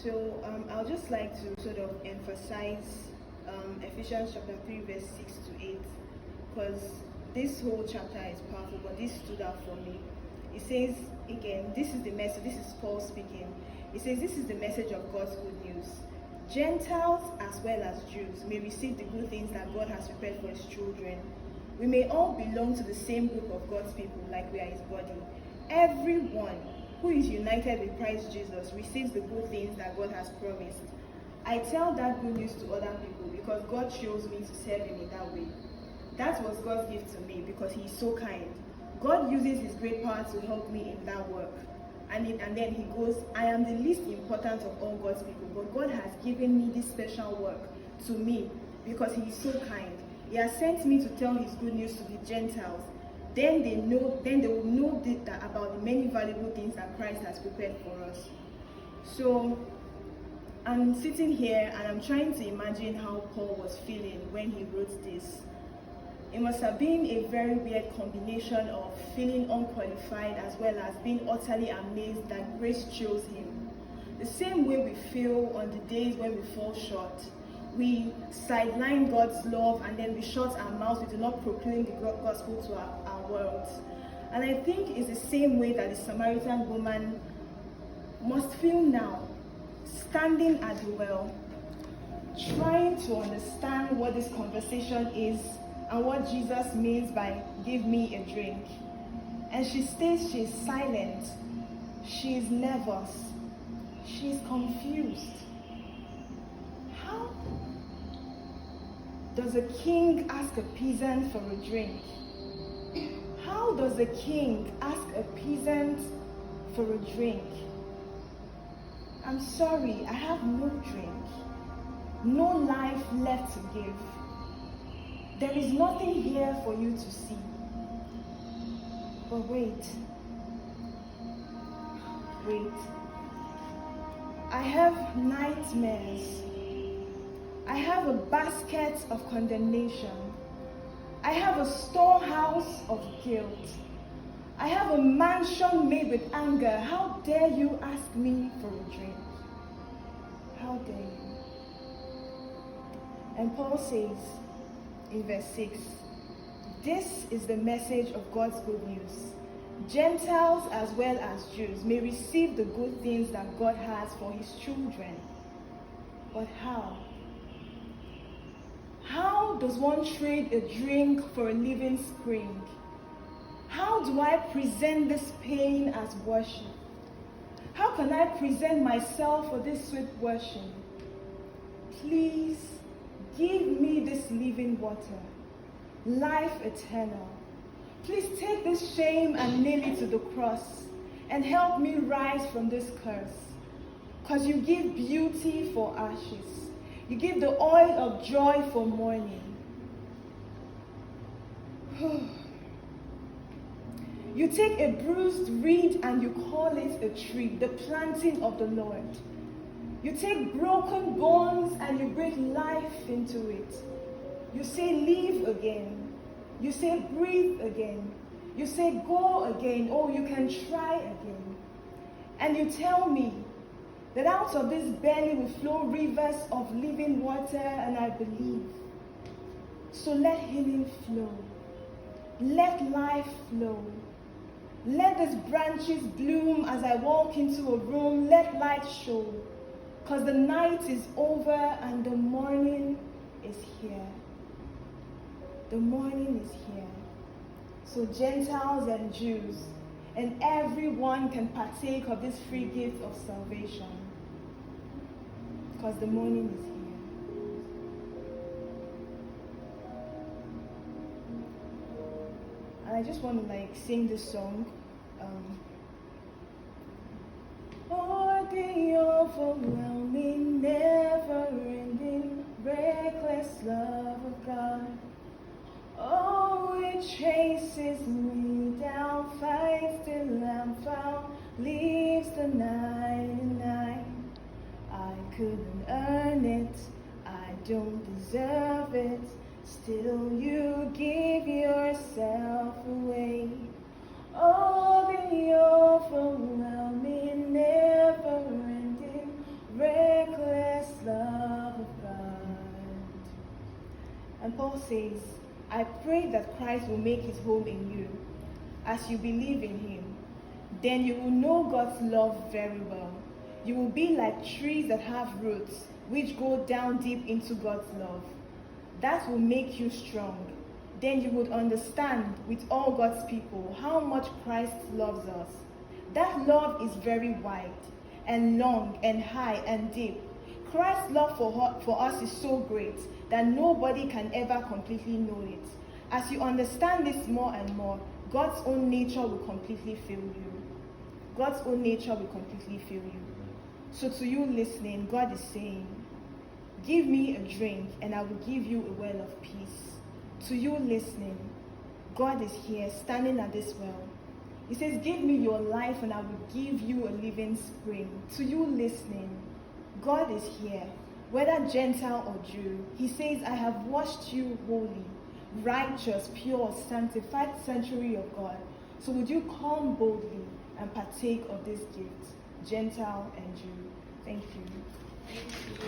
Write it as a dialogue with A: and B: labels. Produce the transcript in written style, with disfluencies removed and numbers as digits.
A: So I'll just like to sort of emphasize Ephesians chapter 3 verse 6 to 8, because this whole chapter is powerful, but this stood out for me. It says, again, this is the message, this is Paul speaking. It says, this is the message of God's good news. Gentiles as well as Jews may receive the good things that God has prepared for his children. We may all belong to the same group of God's people, like we are his body. Everyone who is united with Christ Jesus receives the good things that God has promised. I tell that good news to other people because God chose me to serve him in that way. That was God's gift to me because he is so kind. God uses his great power to help me in that work. And then he goes, I am the least important of all God's people, but God has given me this special work to me because he is so kind. He has sent me to tell his good news to the Gentiles. Then they will know about the many valuable things that Christ has prepared for us. So I'm sitting here and I'm trying to imagine how Paul was feeling when he wrote this. It must have been a very weird combination of feeling unqualified as well as being utterly amazed that grace chose him. The same way we feel on the days when we fall short. We sideline God's love and then we shut our mouths. We do not proclaim the gospel to our world. And I think it's the same way that the Samaritan woman must feel now, standing at the well, trying to understand what this conversation is and what Jesus means by give me a drink. And she stays, she's silent, she's nervous, she's confused. How does a king ask a peasant for a drink? How does a king ask a peasant for a drink? I'm sorry, I have no drink, no life left to give. There is nothing here for you to see. But wait. I have nightmares. I have a basket of condemnation. I have a storehouse of guilt. I have a mansion made with anger. How dare you ask me for a drink? How dare you? And Paul says, in verse 6, this is the message of God's good news. Gentiles as well as Jews may receive the good things that God has for his children. But how? How does one trade a drink for a living spring? How do I present this pain as worship? How can I present myself for this sweet worship? Please, give me this living water, life eternal. Please take this shame and nail it to the cross and help me rise from this curse. Because you give beauty for ashes. You give the oil of joy for mourning. You take a bruised reed and you call it a tree, the planting of the Lord. You take broken bones and you breathe life into it. You say, live again. You say, breathe again. You say, go again. Oh, you can try again. And you tell me that out of this belly will flow rivers of living water, and I believe. So let healing flow. Let life flow. Let these branches bloom as I walk into a room. Let light show. Because the night is over and the morning is here. The morning is here. So Gentiles and Jews and everyone can partake of this free gift of salvation. Because the morning is here. And I just want to sing this song. For the overwhelming, never-ending, reckless love of God. Oh, it chases me down, fights till I'm found, leaves the 99. I couldn't earn it, I don't deserve it, still you give yourself away. Oh, the overwhelming, never-ending, Paul says, I pray that Christ will make his home in you as you believe in him. Then you will know God's love very well. You will be like trees that have roots, which go down deep into God's love. That will make you strong. Then you would understand with all God's people how much Christ loves us. That love is very wide and long and high and deep. Christ's love for us is so great that nobody can ever completely know it. As you understand this more and more, God's own nature will completely fill you. God's own nature will completely fill you. So to you listening, God is saying, give me a drink and I will give you a well of peace. To you listening, God is here standing at this well. He says, give me your life and I will give you a living spring. To you listening, God is here, whether Gentile or Jew. He says, I have washed you holy, righteous, pure, sanctified sanctuary of God. So would you come boldly and partake of this gift, Gentile and Jew? Thank you.